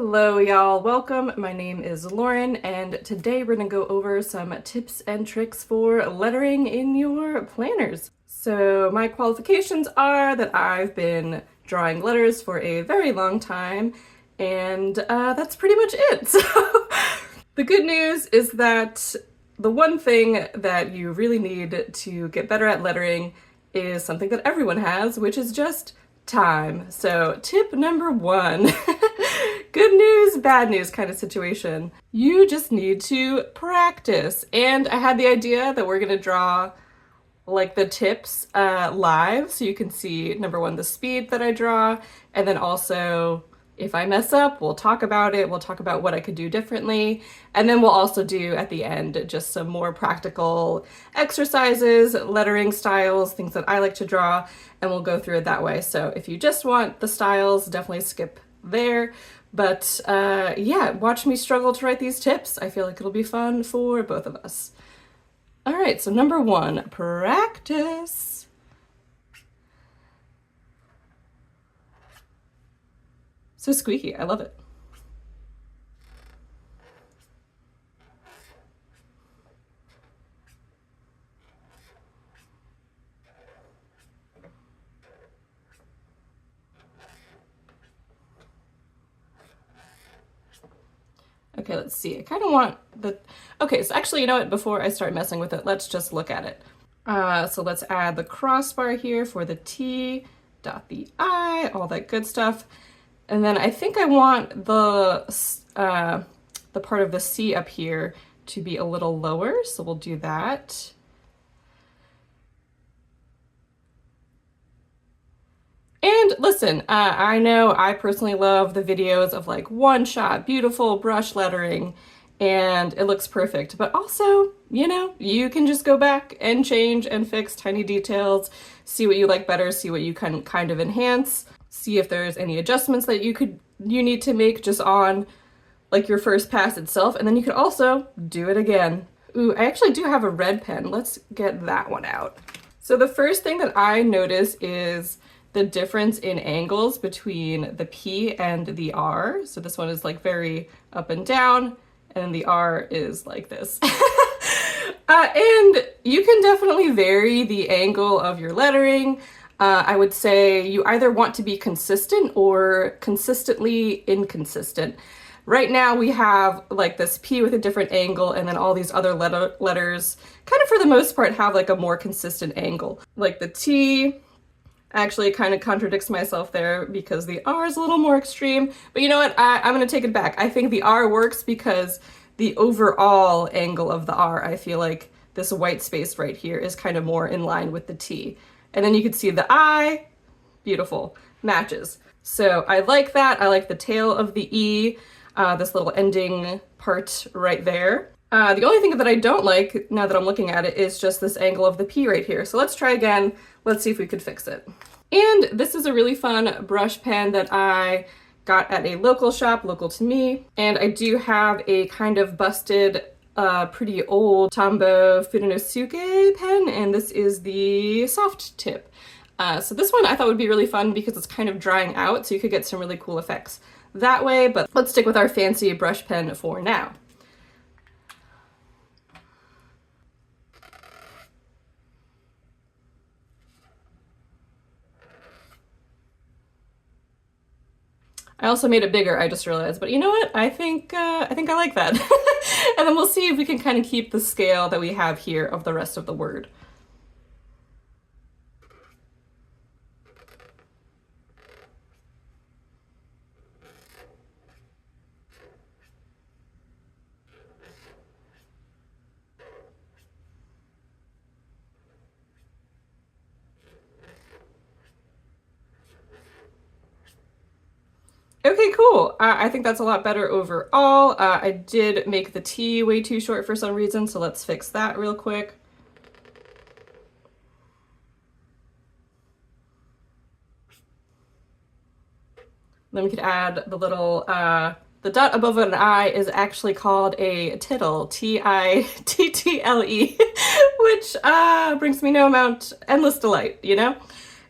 Hello y'all, welcome. My name is Lauren and today we're gonna go over some tips and tricks for lettering in your planners. So my qualifications are that I've been drawing letters for a very long time and that's pretty much it. So the good news is that the one thing that you really need to get better at lettering is something that everyone has, which is just time. So tip number one, good news, bad news kind of situation. You just need to practice. And I had the idea that we're gonna draw like the tips live, so you can see number one, the speed that I draw, and then also if I mess up, we'll talk about it. We'll talk about what I could do differently. And then we'll also do at the end just some more practical exercises, lettering styles, things that I like to draw, and we'll go through it that way. So if you just want the styles, definitely skip there. But yeah, watch me struggle to write these tips. I feel like it'll be fun for both of us. All right, so number one, practice. So squeaky, I love it. Okay, let's see. I kind of want the... Okay, so actually, you know what? Before I start messing with it, let's just look at it. So let's add the crossbar here for the T, dot the I, all that good stuff. And then I think I want the part of the C up here to be a little lower, so we'll do that. And listen, I know I personally love the videos of like one-shot, beautiful brush lettering, and it looks perfect. But also, you know, you can just go back and change and fix tiny details, see what you like better, see what you can kind of enhance, see if there's any adjustments that you need to make just on like your first pass itself, and then you could also do it again. Ooh, I actually do have a red pen. Let's get that one out. So the first thing that I notice is the difference in angles between the P and the R. So this one is like very up and down, and the R is like this. And you can definitely vary the angle of your lettering. I would say you either want to be consistent or consistently inconsistent. Right now we have like this P with a different angle, and then all these other letters kind of for the most part have like a more consistent angle. Like the T actually kind of contradicts myself there because the R is a little more extreme. But you know what? I'm going to take it back. I think the R works because the overall angle of the R, I feel like this white space right here is kind of more in line with the T. And then you can see the I, beautiful, matches. So I like that. I like the tail of the E, this little ending part right there. The only thing that I don't like, now that I'm looking at it, is just this angle of the P right here. So let's try again. Let's see if we could fix it. And this is a really fun brush pen that I got at a local shop, local to me. And I do have a kind of busted, pretty old Tombow Fudenosuke pen, and this is the soft tip. So this one I thought would be really fun because it's kind of drying out, so you could get some really cool effects that way, but let's stick with our fancy brush pen for now. I also made it bigger, I just realized, but you know what? I think I like that. And then we'll see if we can kind of keep the scale that we have here of the rest of the word. Okay, cool. I think that's a lot better overall. I did make the T way too short for some reason, so let's fix that real quick. Then we could add the little, the dot above an I is actually called a tittle, T-I-T-T-L-E, which brings me endless delight, you know?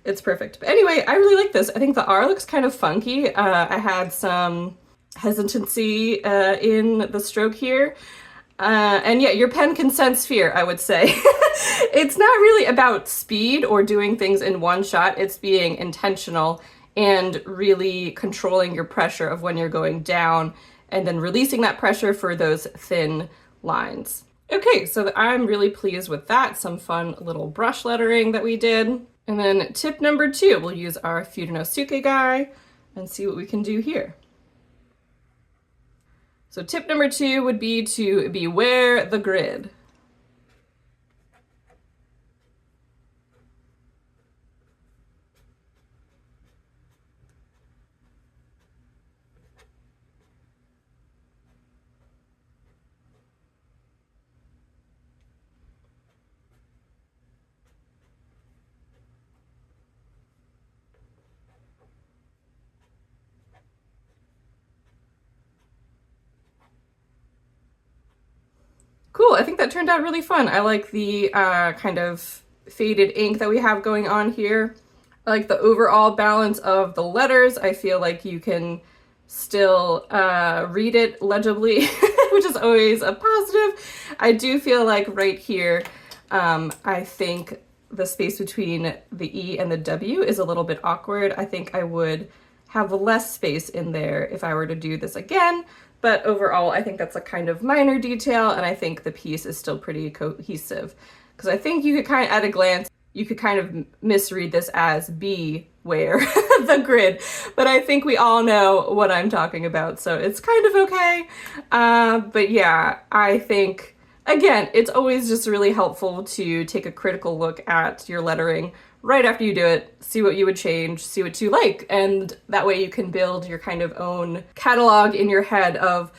It's perfect. But anyway, I really like this. I think the R looks kind of funky. I had some hesitancy in the stroke here. And yeah, your pen can sense fear, I would say. It's not really about speed or doing things in one shot. It's being intentional and really controlling your pressure of when you're going down and then releasing that pressure for those thin lines. Okay, so I'm really pleased with that. Some fun little brush lettering that we did. And then tip number 2, we'll use our Fudenosuke guy and see what we can do here. So tip number 2 would be to beware the grid. Cool, I think that turned out really fun. I like the kind of faded ink that we have going on here. I like the overall balance of the letters. I feel like you can still read it legibly, which is always a positive. I do feel like right here, I think the space between the E and the W is a little bit awkward. I think I would have less space in there if I were to do this again. But overall, I think that's a kind of minor detail, and I think the piece is still pretty cohesive. Because I think you could kind of, at a glance, you could kind of misread this as beware the grid, but I think we all know what I'm talking about, so it's kind of okay. But yeah, I think, again, it's always just really helpful to take a critical look at your lettering right after you do it, see what you would change, see what you like, and that way you can build your kind of own catalog in your head of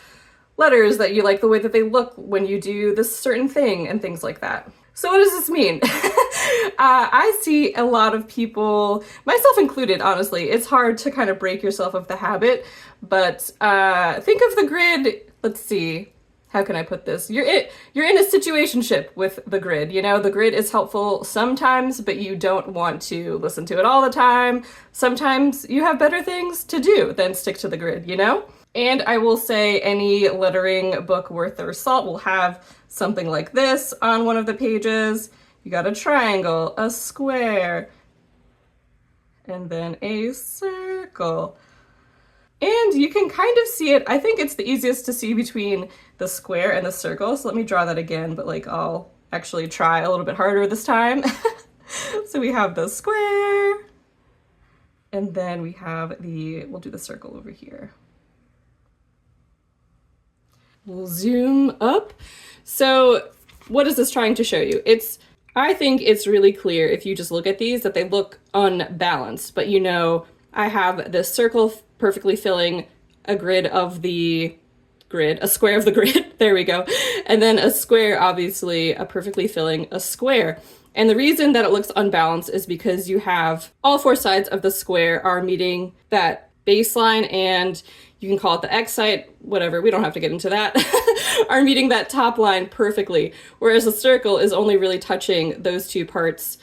letters that you like the way that they look when you do this certain thing and things like that. So what does this mean? I see a lot of people, myself included, honestly, it's hard to kind of break yourself of the habit, but think of the grid, let's see, how can I put this? You're in a situationship with the grid. You know, the grid is helpful sometimes, but you don't want to listen to it all the time. Sometimes you have better things to do than stick to the grid, you know? And I will say any lettering book worth their salt will have something like this on one of the pages. You got a triangle, a square, and then a circle. And you can kind of see it, I think it's the easiest to see between the square and the circle. So let me draw that again, but like I'll actually try a little bit harder this time. So we have the square, and then we have we'll do the circle over here. We'll zoom up. So what is this trying to show you? I think it's really clear if you just look at these that they look unbalanced, but you know, I have this circle perfectly filling a grid of the grid, a square of the grid, there we go, and then a square, obviously, perfectly filling a square. And the reason that it looks unbalanced is because you have all 4 sides of the square are meeting that baseline, and you can call it the X side, whatever, we don't have to get into that, are meeting that top line perfectly, whereas the circle is only really touching those 2 parts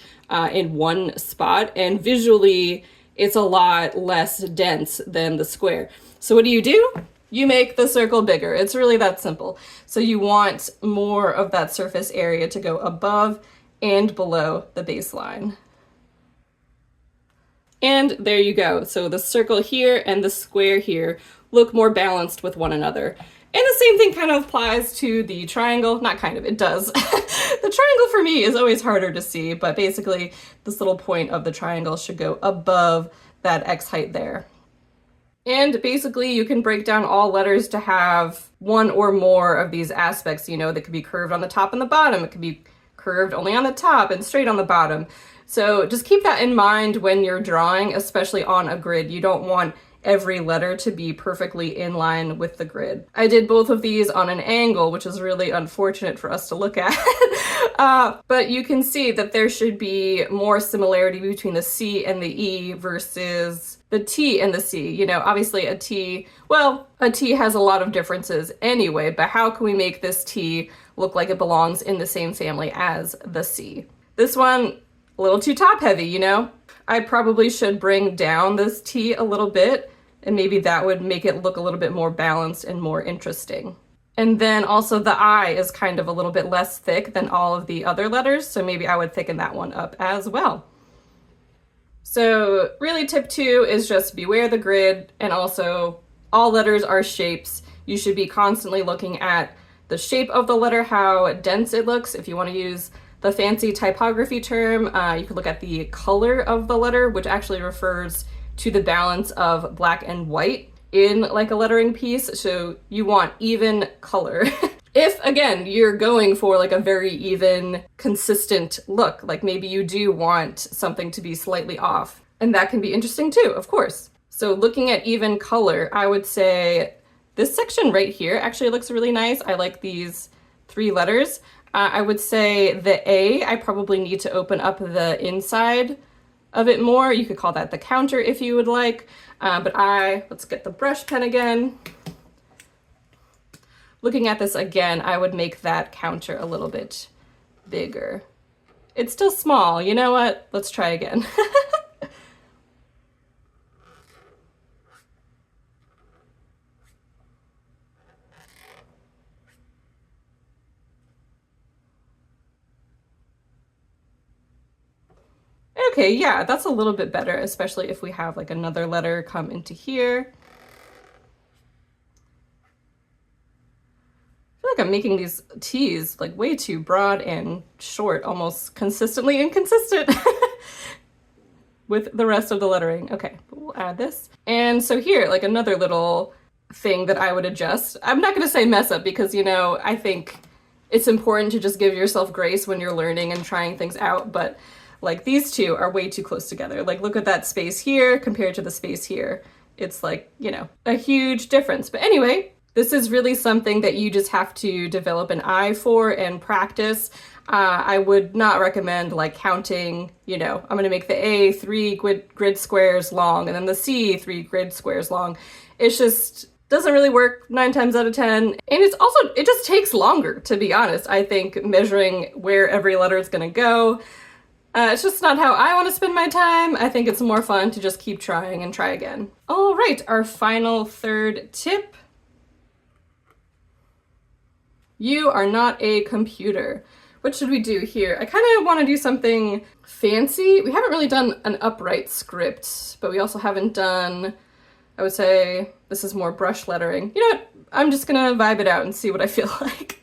in one spot, and visually it's a lot less dense than the square. So what do? You make the circle bigger. It's really that simple. So you want more of that surface area to go above and below the baseline. And there you go. So the circle here and the square here look more balanced with one another. And the same thing kind of applies to the triangle. Not kind of, it does. The triangle for me is always harder to see, but basically this little point of the triangle should go above that X height there. And basically you can break down all letters to have one or more of these aspects, you know, that could be curved on the top and the bottom. It could be curved only on the top and straight on the bottom. So just keep that in mind when you're drawing, especially on a grid. You don't want every letter to be perfectly in line with the grid. I did both of these on an angle, which is really unfortunate for us to look at. But you can see that there should be more similarity between the C and the E versus the T and the C. You know, obviously a T has a lot of differences anyway, but how can we make this T look like it belongs in the same family as the C? This one, a little too top heavy, you know? I probably should bring down this T a little bit and maybe that would make it look a little bit more balanced and more interesting. And then also the I is kind of a little bit less thick than all of the other letters, so maybe I would thicken that one up as well. So really tip 2 is just beware the grid, and also all letters are shapes. You should be constantly looking at the shape of the letter, how dense it looks. If you want to use the fancy typography term, you could look at the color of the letter, which actually refers to the balance of black and white in like a lettering piece. So you want even color. If, again, you're going for like a very even, consistent look, like maybe you do want something to be slightly off, and that can be interesting too, of course. So looking at even color, I would say this section right here actually looks really nice. I like these 3 letters. I would say the A, I probably need to open up the inside of it more. You could call that the counter if you would like, but let's get the brush pen again. Looking at this again, I would make that counter a little bit bigger. It's still small, you know what? Let's try again. Okay, yeah, that's a little bit better, especially if we have like another letter come into here. I feel like I'm making these T's like way too broad and short, almost consistently inconsistent with the rest of the lettering. Okay, we'll add this. And so here, like another little thing that I would adjust. I'm not gonna say mess up because, you know, I think it's important to just give yourself grace when you're learning and trying things out, but like these 2 are way too close together. Like look at that space here compared to the space here. It's like, you know, a huge difference. But anyway, this is really something that you just have to develop an eye for and practice. I would not recommend like counting, you know, I'm gonna make the A 3 grid squares long and then the C 3 grid squares long. It's just doesn't really work 9 times out of 10. And it just takes longer, to be honest. I think measuring where every letter is gonna go, it's just not how I want to spend my time. I think it's more fun to just keep trying and try again. All right, our final 3rd tip. You are not a computer. What should we do here? I kind of want to do something fancy. We haven't really done an upright script, but we also haven't done, I would say, this is more brush lettering. You know what? I'm just gonna vibe it out and see what I feel like.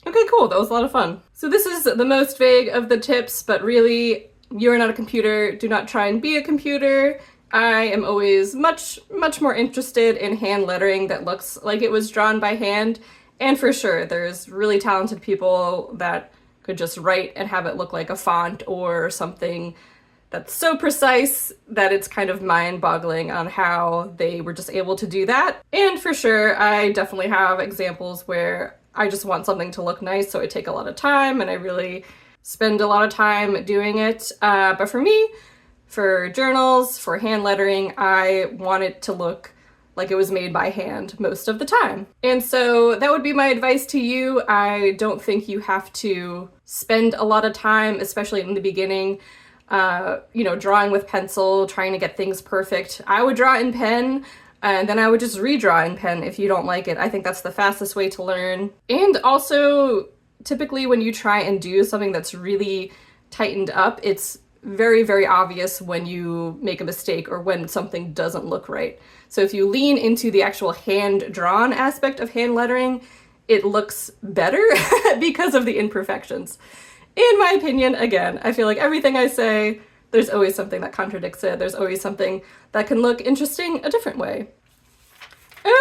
Okay, cool. That was a lot of fun. So this is the most vague of the tips, but really, you're not a computer. Do not try and be a computer. I am always much more interested in hand lettering that looks like it was drawn by hand. And for sure, there's really talented people that could just write and have it look like a font or something that's so precise that it's kind of mind-boggling on how they were just able to do that. And for sure, I definitely have examples where I just want something to look nice, so I take a lot of time and I really spend a lot of time doing it. But for me, for journals, for hand lettering, I want it to look like it was made by hand most of the time. And so that would be my advice to you. I don't think you have to spend a lot of time, especially in the beginning, drawing with pencil, trying to get things perfect. I would draw in pen, and then I would just redraw in pen if you don't like it. I think that's the fastest way to learn. And also, typically when you try and do something that's really tightened up, it's very, very obvious when you make a mistake or when something doesn't look right. So if you lean into the actual hand-drawn aspect of hand lettering, it looks better because of the imperfections. in my opinion, again, I feel like everything I say, there's always something that contradicts it. There's always something that can look interesting a different way.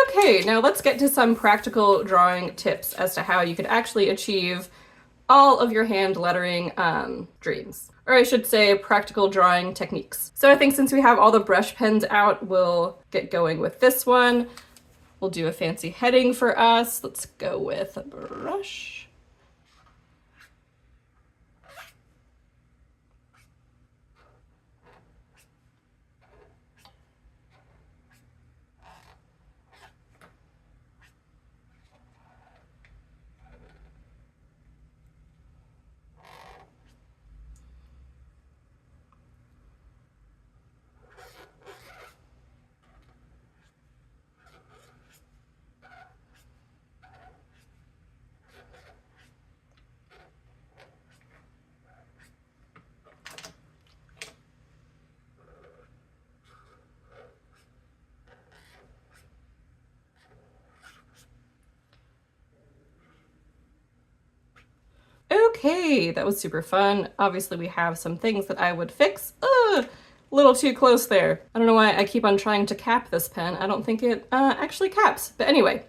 Okay, now let's get to some practical drawing tips as to how you could actually achieve all of your hand lettering dreams. Or I should say practical drawing techniques. So I think since we have all the brush pens out, we'll get going with this one. We'll do a fancy heading for us. Let's go with a brush. Okay, that was super fun. Obviously we have some things that I would fix. A little too close there. I don't know why I keep on trying to cap this pen. I don't think it actually caps. But anyway,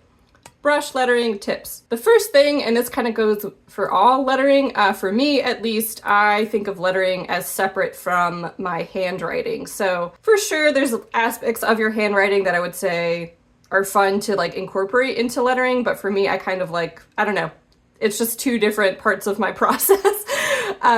brush lettering tips. The first thing, and this kind of goes for all lettering, for me at least, I think of lettering as separate from my handwriting. So for sure there's aspects of your handwriting that I would say are fun to like incorporate into lettering, but for me I kind of like, I don't know, it's just two different parts of my process.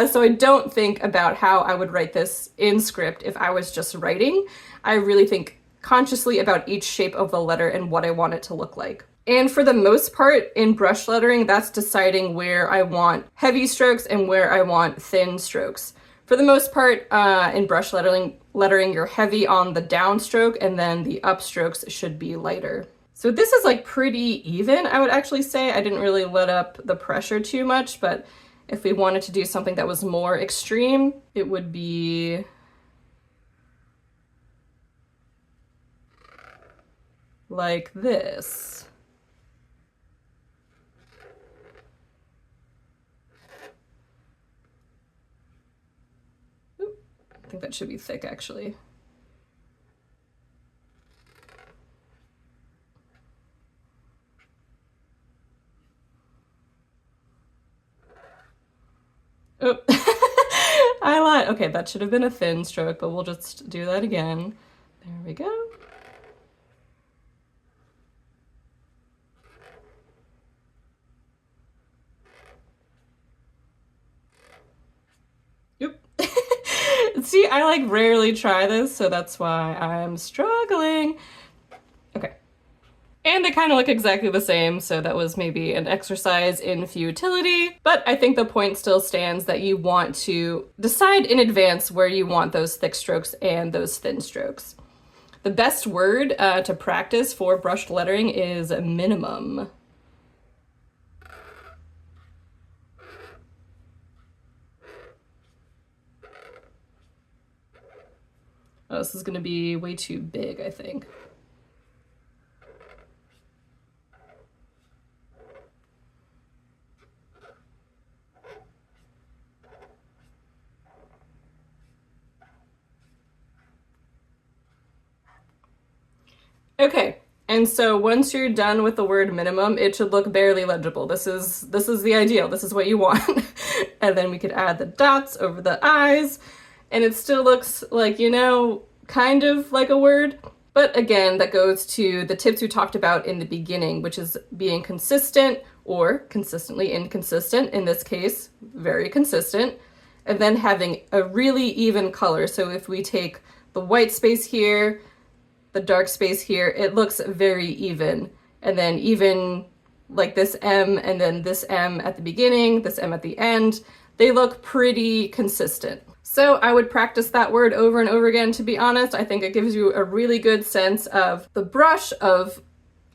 So I don't think about how I would write this in script if I was just writing. I really think consciously about each shape of the letter and what I want it to look like. And for the most part in brush lettering, that's deciding where I want heavy strokes and where I want thin strokes. For the most part, in brush lettering, you're heavy on the downstroke and then the upstrokes should be lighter. So this is like pretty even, I would actually say. I didn't really let up the pressure too much, but if we wanted to do something that was more extreme, it would be like this. Oop, I think that should be thick actually. Oh, I lied. Okay, that should have been a thin stroke, but we'll just do that again. There we go. Oop. See, I like rarely try this, so that's why I'm struggling. Okay. And they kind of look exactly the same, so that was maybe an exercise in futility. But I think the point still stands that you want to decide in advance where you want those thick strokes and those thin strokes. The best word to practice for brushed lettering is minimum. Oh, this is going to be way too big, I think. Okay, and so once you're done with the word minimum, it should look barely legible. This is the ideal. This is what you want. And then we could add the dots over the eyes, and it still looks like, you know, kind of like a word. But again, that goes to the tips we talked about in the beginning, which is being consistent or consistently inconsistent, in this case, very consistent, and then having a really even color. So if we take the white space here, the dark space here, it looks very even. And then even like this M and then this M at the beginning, this M at the end, they look pretty consistent. So I would practice that word over and over again, to be honest. I think it gives you a really good sense of the brush, of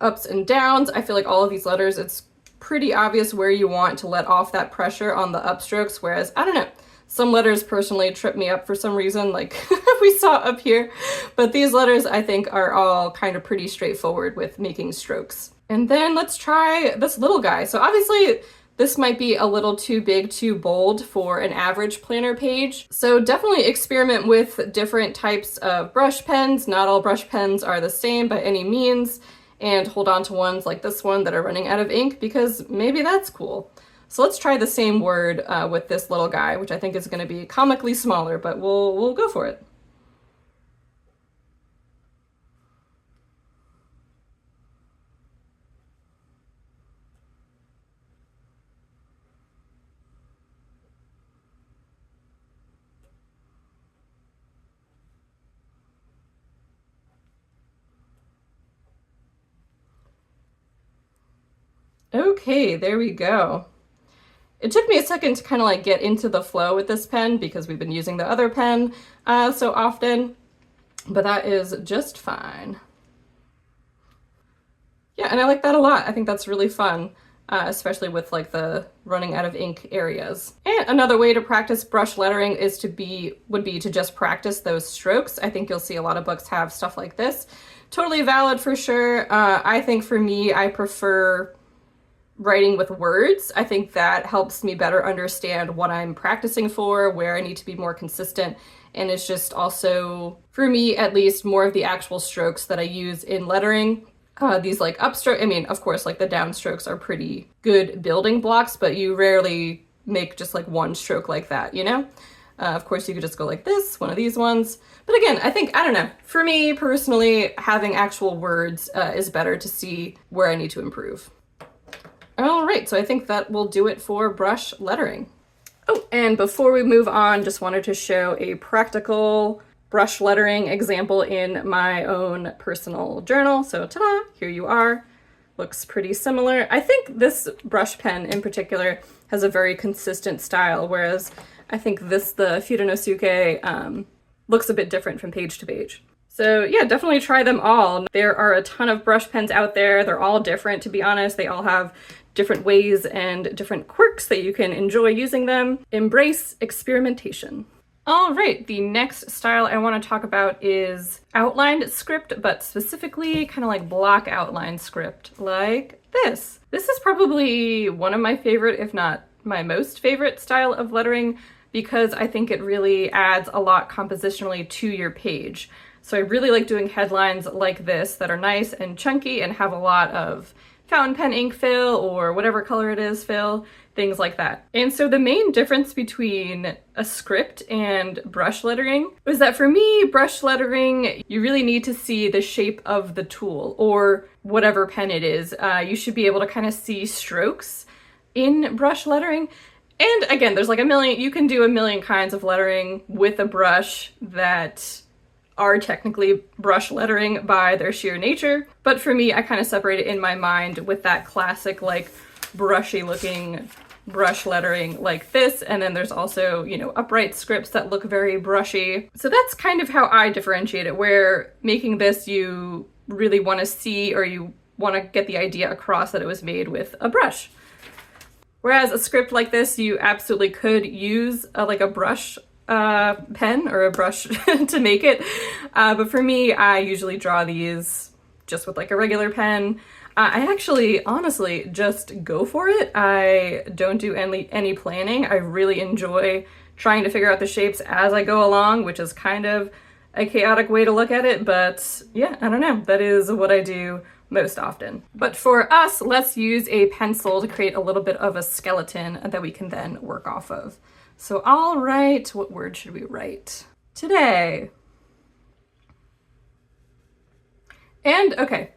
ups and downs. I feel like all of these letters, it's pretty obvious where you want to let off that pressure on the upstrokes, whereas, I don't know, some letters personally trip me up for some reason, like we saw up here, but these letters I think are all kind of pretty straightforward with making strokes. And then let's try this little guy. So obviously This might be a little too big, too bold for an average planner page. So definitely experiment with different types of brush pens. Not all brush pens are the same by any means, and hold on to ones like this one that are running out of ink because maybe that's cool. So let's try the same word with this little guy, which I think is going to be comically smaller, but we'll go for it. Okay, there we go. It took me a second to kind of like get into the flow with this pen because we've been using the other pen so often, but that is just fine. Yeah, and I like that a lot. I think that's really fun, especially with like the running out of ink areas. And another way to practice brush lettering would be to just practice those strokes. I think you'll see a lot of books have stuff like this. Totally valid for sure. I think for me, I prefer writing with words. I think that helps me better understand what I'm practicing for, where I need to be more consistent, and it's just also, for me at least, more of the actual strokes that I use in lettering. These like upstroke, I mean, of course, like the downstrokes are pretty good building blocks, but you rarely make just like one stroke like that, you know? Of course, you could just go like this, one of these ones. But again, I think, I don't know, for me personally, having actual words is better to see where I need to improve. All right, so I think that will do it for brush lettering. Oh, and before we move on, just wanted to show a practical brush lettering example in my own personal journal. So ta-da, here you are. Looks pretty similar. I think this brush pen in particular has a very consistent style, whereas I think the Fudenosuke looks a bit different from page to page. So yeah, definitely try them all. There are a ton of brush pens out there. They're all different, to be honest. They all have different ways and different quirks that you can enjoy using them. Embrace experimentation. All right, the next style I want to talk about is outlined script, but specifically kind of like block outline script, like this. This is probably one of my favorite, if not my most favorite style of lettering, because I think it really adds a lot compositionally to your page. So I really like doing headlines like this that are nice and chunky and have a lot of fountain pen ink fill or whatever color it is fill, things like that. And so the main difference between a script and brush lettering is that for me, brush lettering, you really need to see the shape of the tool or whatever pen it is. You should be able to kind of see strokes in brush lettering. And again, there's like you can do a million kinds of lettering with a brush that are technically brush lettering by their sheer nature. But for me, I kind of separate it in my mind with that classic like brushy looking brush lettering like this. And then there's also, you know, upright scripts that look very brushy. So that's kind of how I differentiate it, where making this, you really want to see, or you want to get the idea across that it was made with a brush. Whereas a script like this, you absolutely could use like a brush pen or a brush to make it. But for me, I usually draw these just with like a regular pen. I actually, honestly, just go for it. I don't do any planning. I really enjoy trying to figure out the shapes as I go along, which is kind of a chaotic way to look at it. But yeah, I don't know. That is what I do most often. But for us, let's use a pencil to create a little bit of a skeleton that we can then work off of. So I'll write, what word should we write today? And okay,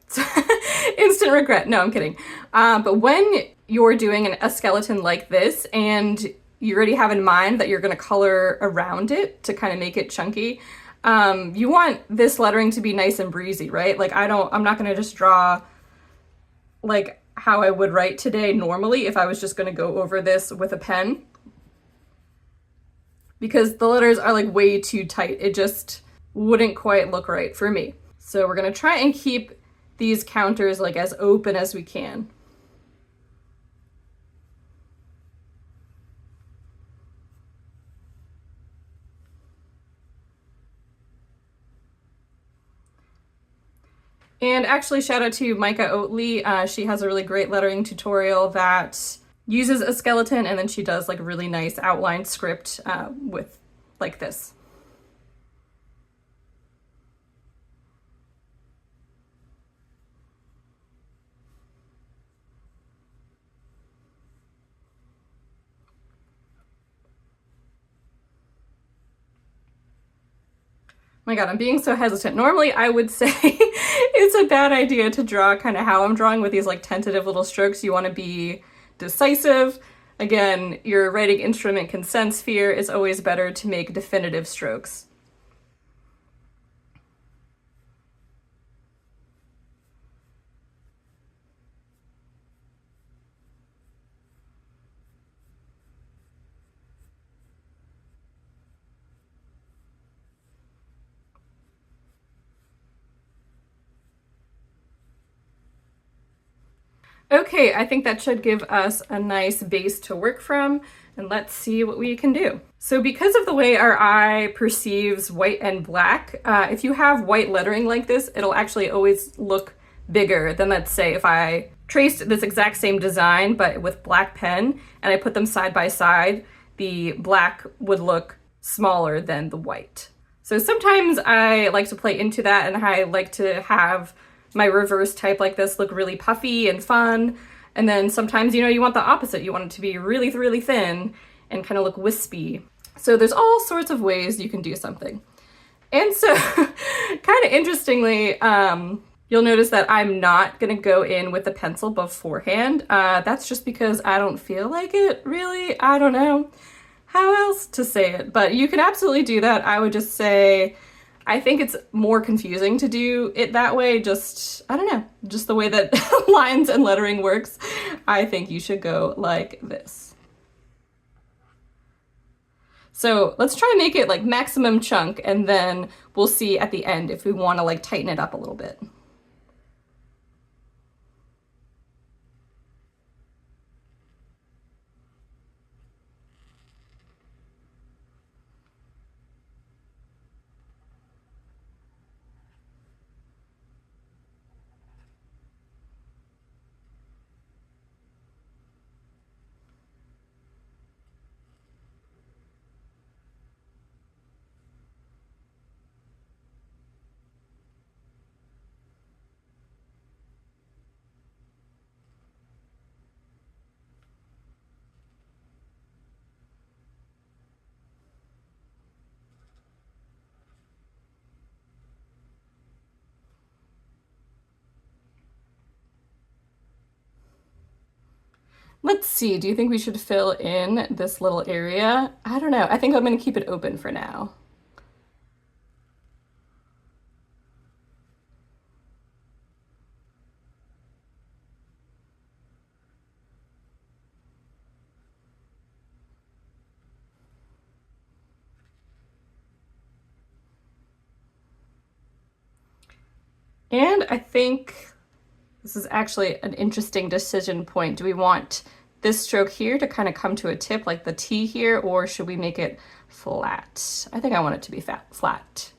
instant regret. No, I'm kidding. But when you're doing a skeleton like this and you already have in mind that you're going to color around it to kind of make it chunky, you want this lettering to be nice and breezy, right? Like I'm not going to just draw like how I would write today normally if I was just going to go over this with a pen, because the letters are like way too tight. It just wouldn't quite look right for me. So we're gonna try and keep these counters like as open as we can. And actually, shout out to Micah Oatley. She has a really great lettering tutorial that uses a skeleton, and then she does like really nice outline script with like this. My God, I'm being so hesitant. Normally I would say it's a bad idea to draw kind of how I'm drawing with these like tentative little strokes. You want to be decisive. Again, your writing instrument can sense fear. It's always better to make definitive strokes. Okay, I think that should give us a nice base to work from, and let's see what we can do. So because of the way our eye perceives white and black, if you have white lettering like this, it'll actually always look bigger than, let's say, if I traced this exact same design but with black pen and I put them side by side, the black would look smaller than the white. So sometimes I like to play into that, and I like to have my reverse type like this look really puffy and fun. And then sometimes, you know, you want the opposite. You want it to be really, really thin and kind of look wispy. So there's all sorts of ways you can do something. And so kind of interestingly, you'll notice that I'm not gonna go in with the pencil beforehand. That's just because I don't feel like it, really. I don't know how else to say it, but you can absolutely do that. I would just say, I think it's more confusing to do it that way. Just, I don't know, just the way that lines and lettering works. I think you should go like this. So let's try and make it like maximum chunk, and then we'll see at the end if we want to like tighten it up a little bit. Let's see, do you think we should fill in this little area? I don't know. I think I'm going to keep it open for now. And I think this is actually an interesting decision point. Do we want this stroke here to kind of come to a tip like the T here, or should we make it flat? I think I want it to be flat.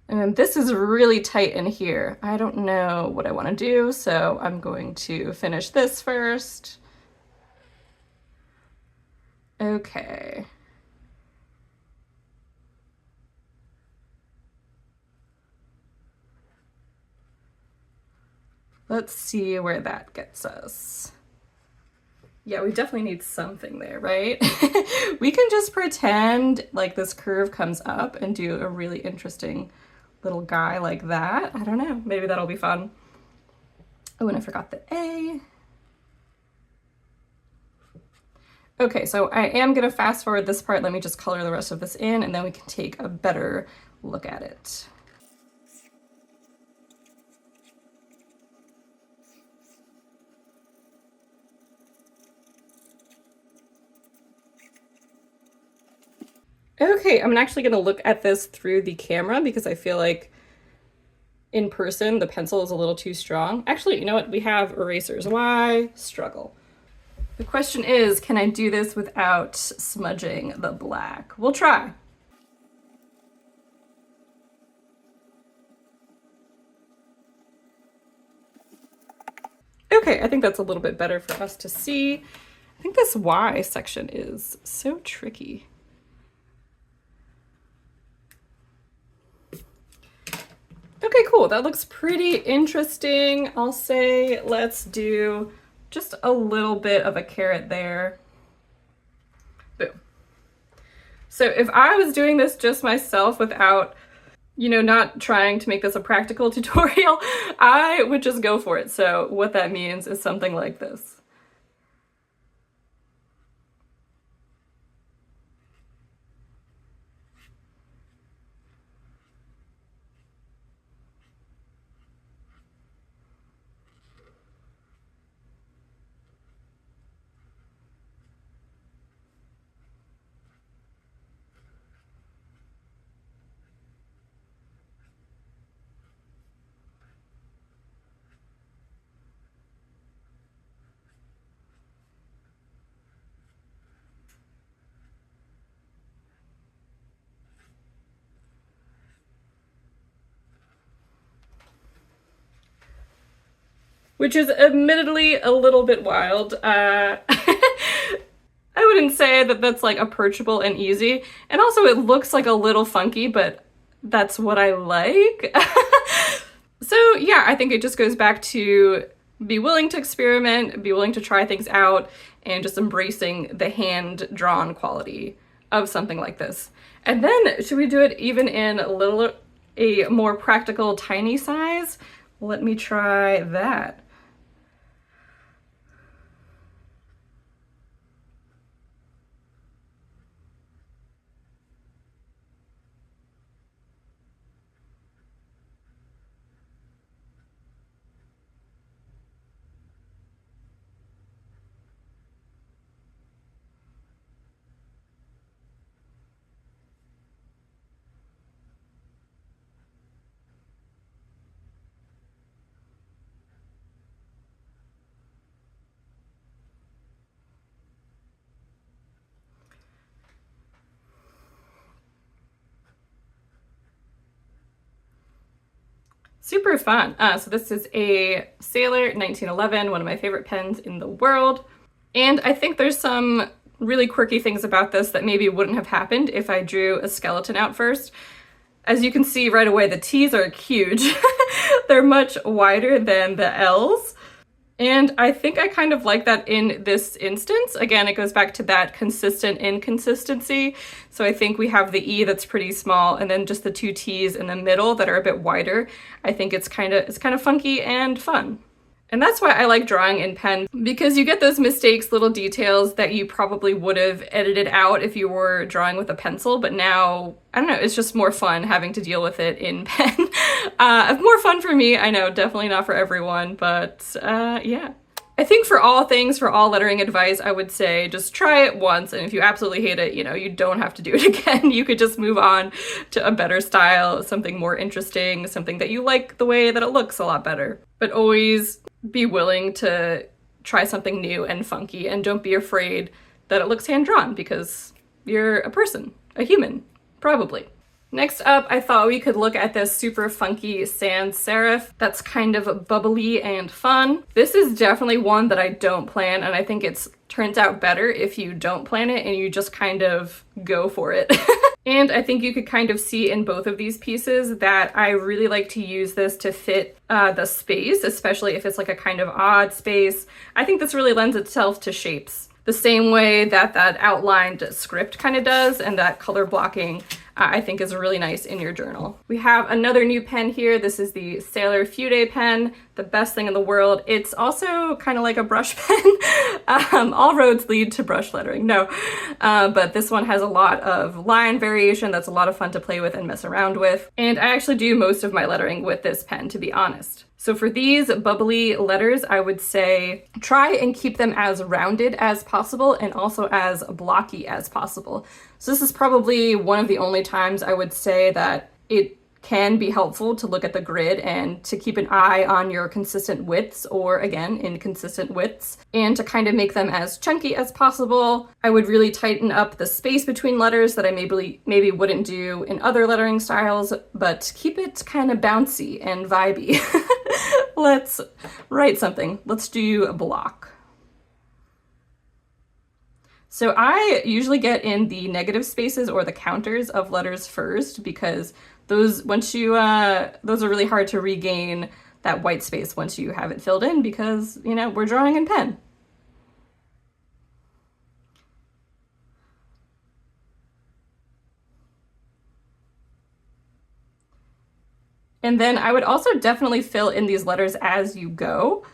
And this is really tight in here. I don't know what I want to do, so I'm going to finish this first. Okay. Let's see where that gets us. Yeah, we definitely need something there, right? We can just pretend like this curve comes up and do a really interesting little guy like that. I don't know, maybe that'll be fun. Oh, and I forgot the A. Okay, so I am gonna fast forward this part. Let me just color the rest of this in, and then we can take a better look at it. Okay, I'm actually gonna look at this through the camera because I feel like in person the pencil is a little too strong. Actually, you know what? We have erasers. Why struggle? The question is, can I do this without smudging the black? We'll try. Okay, I think that's a little bit better for us to see. I think this Y section is so tricky. Okay, cool. That looks pretty interesting. I'll say let's do just a little bit of a caret there. Boom. So if I was doing this just myself without, you know, not trying to make this a practical tutorial, I would just go for it. So what that means is something like this. Which is admittedly a little bit wild. I wouldn't say that that's like approachable and easy. And also it looks like a little funky, but that's what I like. So yeah, I think it just goes back to be willing to experiment, be willing to try things out, and just embracing the hand-drawn quality of something like this. And then should we do it even in a more practical tiny size? Let me try that. Super fun. So this is a Sailor 1911, one of my favorite pens in the world. And I think there's some really quirky things about this that maybe wouldn't have happened if I drew a skeleton out first. As you can see right away, the T's are huge. They're much wider than the L's. And I think I kind of like that in this instance. Again, it goes back to that consistent inconsistency. So I think we have the E that's pretty small and then just the two T's in the middle that are a bit wider. I think it's kind of funky and fun. And that's why I like drawing in pen, because you get those mistakes, little details that you probably would have edited out if you were drawing with a pencil, but now, I don't know, it's just more fun having to deal with it in pen. More fun for me, I know, definitely not for everyone, but yeah. I think for all things, for all lettering advice, I would say just try it once, and if you absolutely hate it, you know, you don't have to do it again. You could just move on to a better style, something more interesting, something that you like the way that it looks a lot better. But always be willing to try something new and funky, and don't be afraid that it looks hand-drawn, because you're a person, a human, probably. Next up, I thought we could look at this super funky sans serif that's kind of bubbly and fun. This is definitely one that I don't plan, and I think it turns out better if you don't plan it and you just kind of go for it. And I think you could kind of see in both of these pieces that I really like to use this to fit the space, especially if it's like a kind of odd space. I think this really lends itself to shapes, the same way that that outlined script kind of does, and that color blocking I think is really nice in your journal. We have another new pen here. This is the Sailor Fude pen, the best thing in the world. It's also kind of like a brush pen. All roads lead to brush lettering, no. But this one has a lot of line variation that's a lot of fun to play with and mess around with. And I actually do most of my lettering with this pen, to be honest. So for these bubbly letters, I would say try and keep them as rounded as possible and also as blocky as possible. So this is probably one of the only times I would say that it can be helpful to look at the grid and to keep an eye on your consistent widths, or again, inconsistent widths, and to kind of make them as chunky as possible. I would really tighten up the space between letters that I maybe wouldn't do in other lettering styles, but keep it kind of bouncy and vibey. Let's write something. Let's do a block. So I usually get in the negative spaces or the counters of letters first because those those are really hard to regain that white space once you have it filled in because, you know, we're drawing in pen. And then I would also definitely fill in these letters as you go.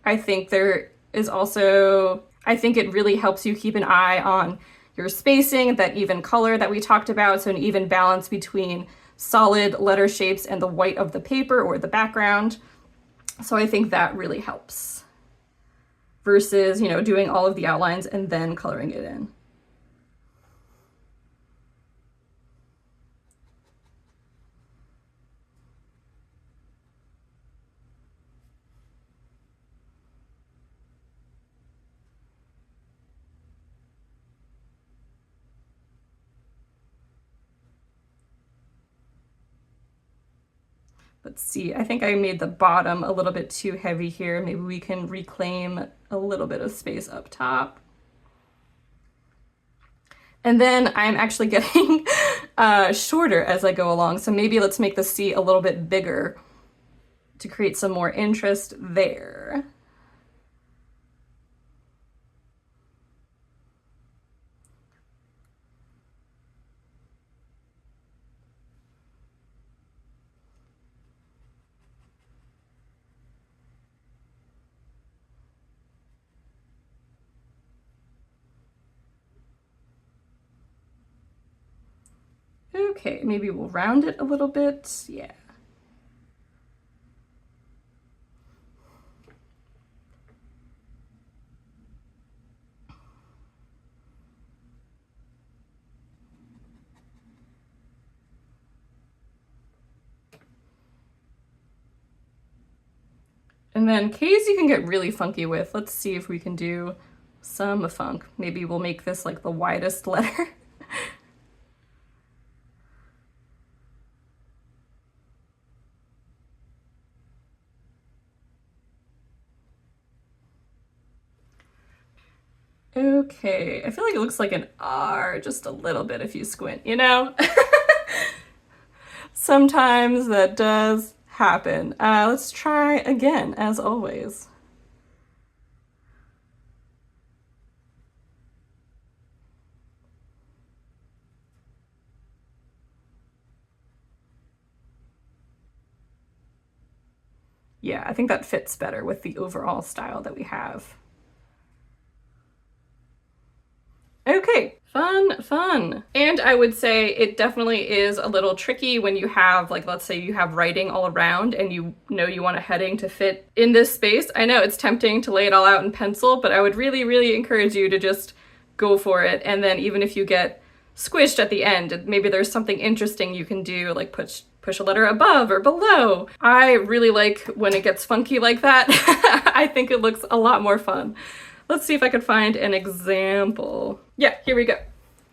I think I think it really helps you keep an eye on your spacing, that even color that we talked about, so an even balance between solid letter shapes and the white of the paper or the background. So I think that really helps versus, you know, doing all of the outlines and then coloring it in. Let's see, I think I made the bottom a little bit too heavy here. Maybe we can reclaim a little bit of space up top. And then I'm actually getting shorter as I go along. So maybe let's make the C a little bit bigger to create some more interest there. Okay, maybe we'll round it a little bit. Yeah. And then K's you can get really funky with. Let's see if we can do some funk. Maybe we'll make this like the widest letter. Okay, I feel like it looks like an R just a little bit if you squint, you know? Sometimes that does happen. Let's try again, as always. Yeah, I think that fits better with the overall style that we have. Okay, fun. And I would say it definitely is a little tricky when you have, like, let's say you have writing all around and you know you want a heading to fit in this space. I know it's tempting to lay it all out in pencil, but I would really encourage you to just go for it. And then even if you get squished at the end, maybe there's something interesting you can do, like push a letter above or below. I really like when it gets funky like that. I think it looks a lot more fun. Let's see if I can find an example. Yeah, here we go.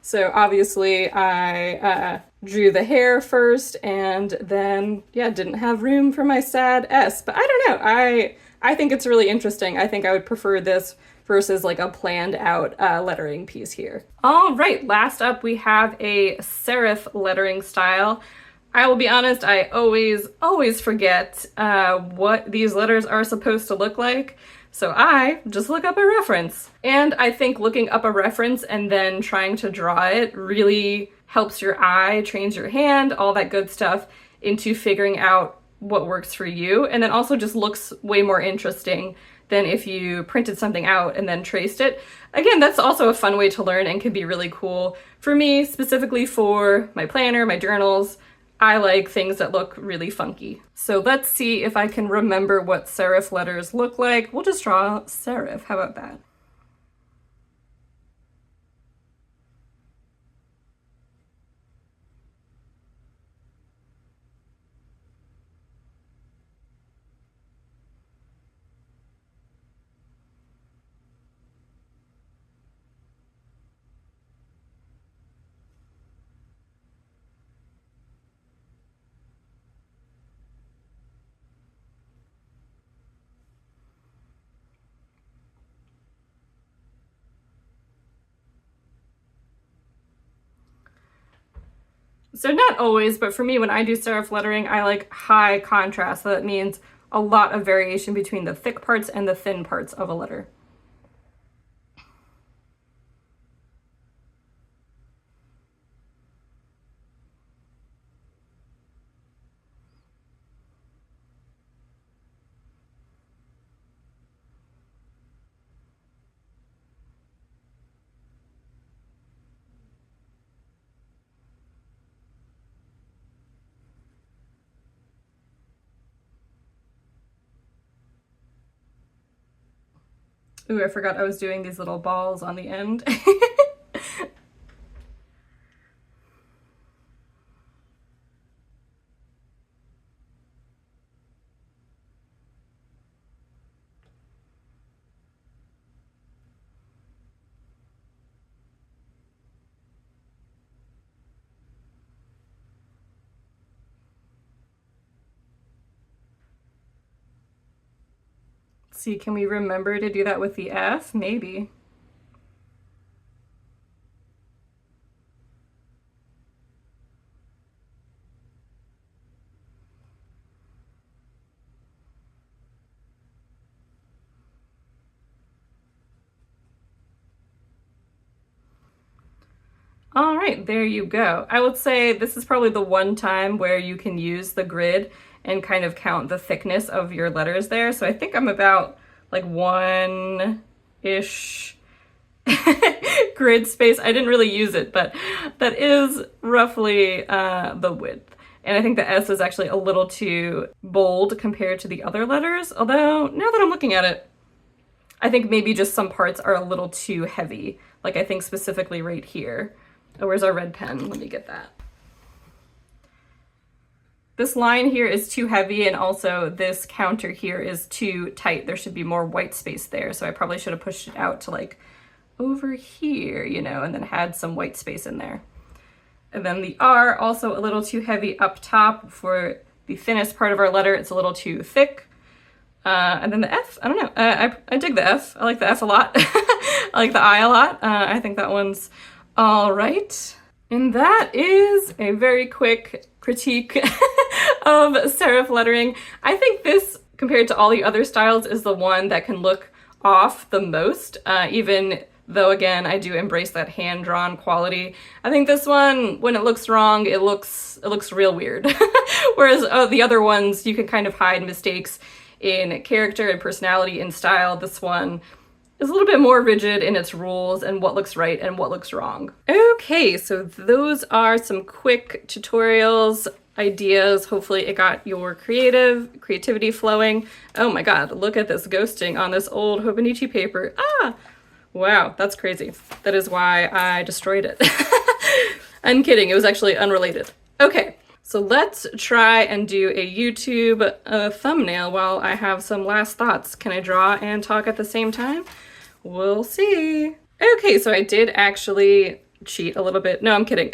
So obviously I drew the hair first and then, yeah, didn't have room for my sad S, but I don't know. I think it's really interesting. I think I would prefer this versus like a planned out lettering piece here. All right, last up we have a serif lettering style. I will be honest, I always forget what these letters are supposed to look like. So I just look up a reference. And I think looking up a reference and then trying to draw it really helps your eye, trains your hand, all that good stuff into figuring out what works for you. And then also just looks way more interesting than if you printed something out and then traced it. Again, that's also a fun way to learn and can be really cool. For me, specifically for my planner, my journals, I like things that look really funky. So let's see if I can remember what serif letters look like. We'll just draw serif. How about that? So not always, but for me, when I do serif lettering, I like high contrast. So that means a lot of variation between the thick parts and the thin parts of a letter. Ooh, I forgot I was doing these little balls on the end. See, can we remember to do that with the F? Maybe. All right, there you go. I would say this is probably the one time where you can use the grid and kind of count the thickness of your letters there. So I think I'm about like 1-ish grid space. I didn't really use it, but that is roughly the width. And I think the S is actually a little too bold compared to the other letters. Although now that I'm looking at it, I think maybe just some parts are a little too heavy. Like I think specifically right here. Oh, where's our red pen? Let me get that. This line here is too heavy, and also this counter here is too tight. There should be more white space there, so I probably should have pushed it out to like over here, you know, and then had some white space in there. And then the R, also a little too heavy up top for the thinnest part of our letter. It's a little too thick. And then the F, I don't know. I dig the F. I like the F a lot. I like the I a lot. I think that one's all right. And that is a very quick critique of serif lettering. I think this, compared to all the other styles, is the one that can look off the most, even though, again, I do embrace that hand-drawn quality. I think this one, when it looks wrong, it looks real weird. Whereas the other ones, you can kind of hide mistakes in character and personality and style. This one is a little bit more rigid in its rules and what looks right and what looks wrong. Okay, so those are some quick tutorials, ideas. Hopefully it got your creativity flowing. Oh my god, look at this ghosting on this old Hobonichi paper. Ah! Wow, that's crazy. That is why I destroyed it. I'm kidding, it was actually unrelated. Okay, so let's try and do a YouTube thumbnail while I have some last thoughts. Can I draw and talk at the same time? We'll see. Okay, so I did actually cheat a little bit. No, I'm kidding.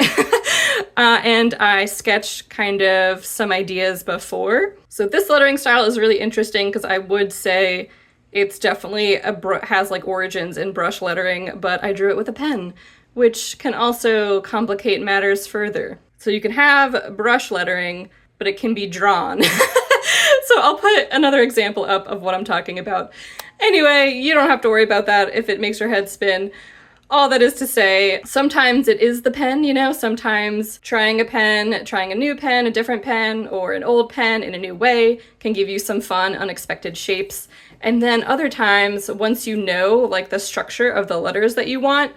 And I sketched kind of some ideas before. So this lettering style is really interesting because I would say it's definitely has like origins in brush lettering, but I drew it with a pen, which can also complicate matters further. So you can have brush lettering, but it can be drawn. So I'll put another example up of what I'm talking about. Anyway, you don't have to worry about that if it makes your head spin. All that is to say, sometimes it is the pen, you know, sometimes trying a pen, trying a new pen, a different pen, or an old pen in a new way can give you some fun, unexpected shapes. And then other times, once you know, like, the structure of the letters that you want,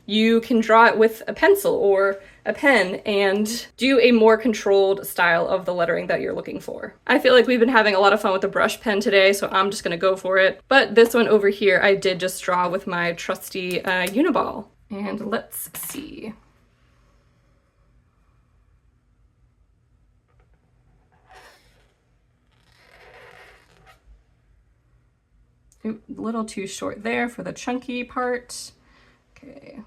you can draw it with a pencil or a pen and do a more controlled style of the lettering that you're looking for. I feel like we've been having a lot of fun with the brush pen today, so I'm just gonna go for it. But this one over here, I did just draw with my trusty Uniball. And let's see. Oop, a little too short there for the chunky part. Okay.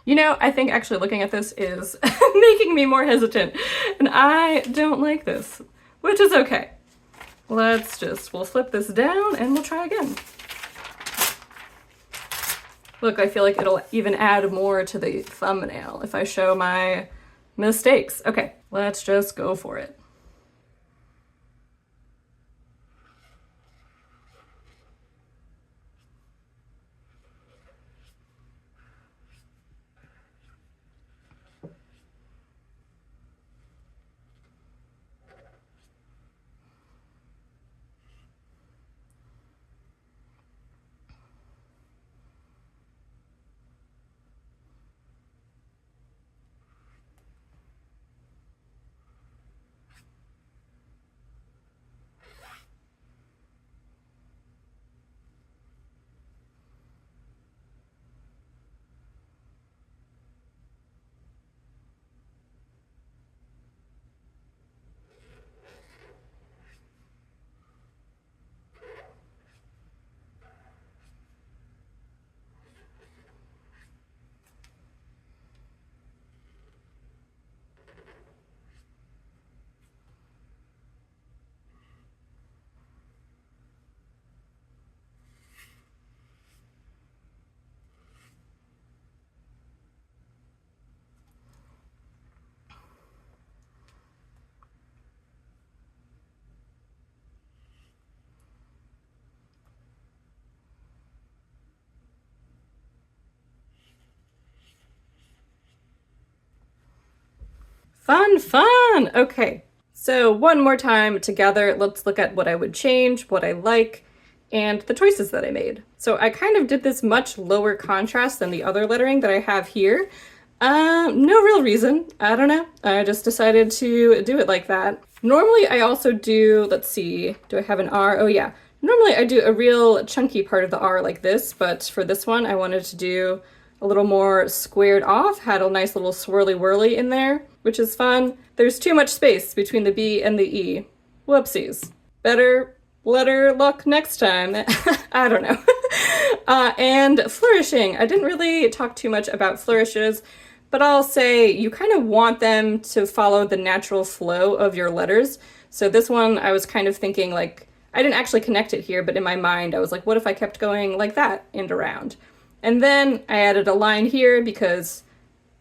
You know, I think actually looking at this is making me more hesitant, and I don't like this, which is okay. We'll flip this down and we'll try again. Look, I feel like it'll even add more to the thumbnail if I show my mistakes. Okay, let's just go for it. Fun, fun! Okay, so one more time together, let's look at what I would change, what I like, and the choices that I made. So I kind of did this much lower contrast than the other lettering that I have here. No real reason, I don't know. I just decided to do it like that. Normally I also do, let's see, do I have an R? Oh yeah. Normally I do a real chunky part of the R like this, but for this one I wanted to do a little more squared off, had a nice little swirly whirly in there, which is fun. There's too much space between the B and the E. Whoopsies. Better letter luck next time. I don't know. And flourishing. I didn't really talk too much about flourishes, but I'll say you kind of want them to follow the natural flow of your letters. So this one I was kind of thinking like, I didn't actually connect it here, but in my mind I was like, what if I kept going like that and around? And then I added a line here because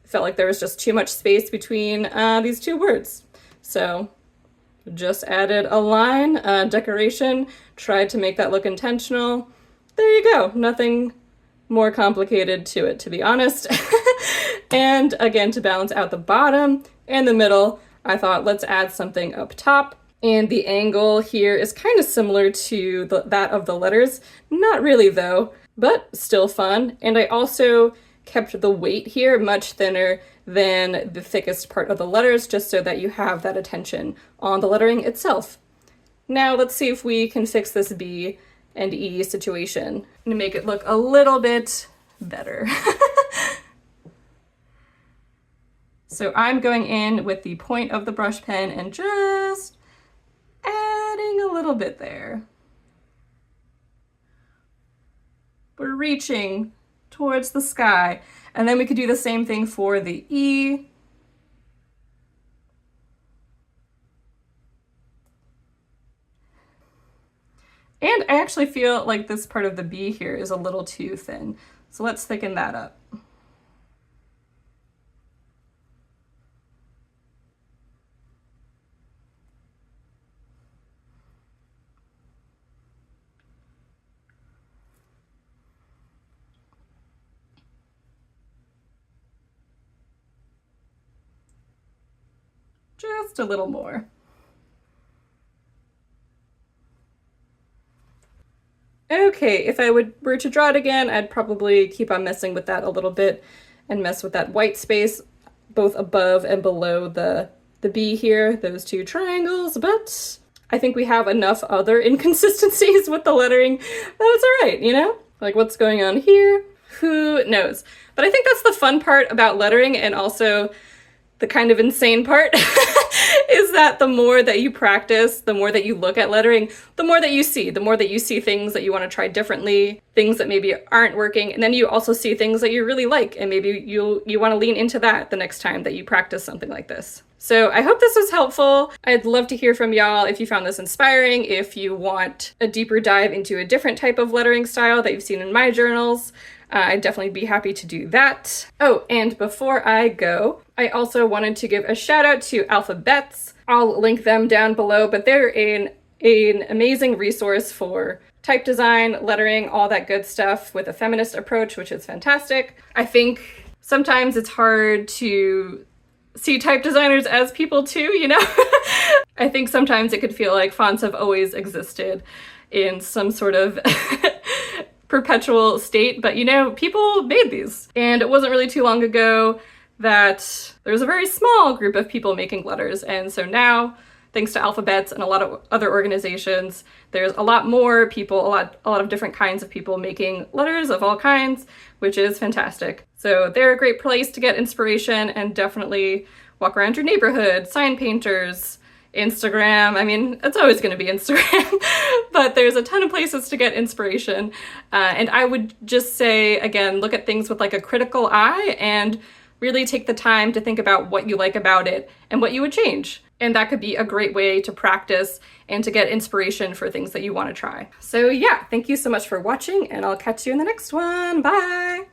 I felt like there was just too much space between these two words. So just added a line, decoration, tried to make that look intentional. There you go. Nothing more complicated to it, to be honest. And again, to balance out the bottom and the middle, I thought let's add something up top. And the angle here is kind of similar to that of the letters. Not really though, but still fun. And I also kept the weight here much thinner than the thickest part of the letters, just so that you have that attention on the lettering itself. Now let's see if we can fix this B and E situation and make it look a little bit better. So I'm going in with the point of the brush pen and just adding a little bit there. We're reaching towards the sky. And then we could do the same thing for the E. And I actually feel like this part of the B here is a little too thin. So let's thicken that up. Just a little more. Okay, if I were to draw it again, I'd probably keep on messing with that a little bit and mess with that white space both above and below the B here, those two triangles, but I think we have enough other inconsistencies with the lettering that it's all right, you know? Like what's going on here? Who knows? But I think that's the fun part about lettering, and also the kind of insane part is that the more that you practice, the more that you look at lettering, the more that you see things that you want to try differently, things that maybe aren't working, and then you also see things that you really like, and maybe you want to lean into that the next time that you practice something like this. So I hope this was helpful. I'd love to hear from y'all if you found this inspiring, if you want a deeper dive into a different type of lettering style that you've seen in my journals. I'd definitely be happy to do that. Oh, and before I go, I also wanted to give a shout out to Alphabets. I'll link them down below, but they're an amazing resource for type design, lettering, all that good stuff with a feminist approach, which is fantastic. I think sometimes it's hard to see type designers as people too, you know? I think sometimes it could feel like fonts have always existed in some sort of perpetual state, but you know, people made these. And it wasn't really too long ago that there was a very small group of people making letters. And so now, thanks to Alphabets and a lot of other organizations, there's a lot more people, a lot of different kinds of people making letters of all kinds, which is fantastic. So they're a great place to get inspiration, and definitely walk around your neighborhood, sign painters, Instagram. I mean, it's always going to be Instagram, but there's a ton of places to get inspiration. And I would just say, again, look at things with like a critical eye and really take the time to think about what you like about it and what you would change. And that could be a great way to practice and to get inspiration for things that you want to try. So yeah, thank you so much for watching, and I'll catch you in the next one. Bye!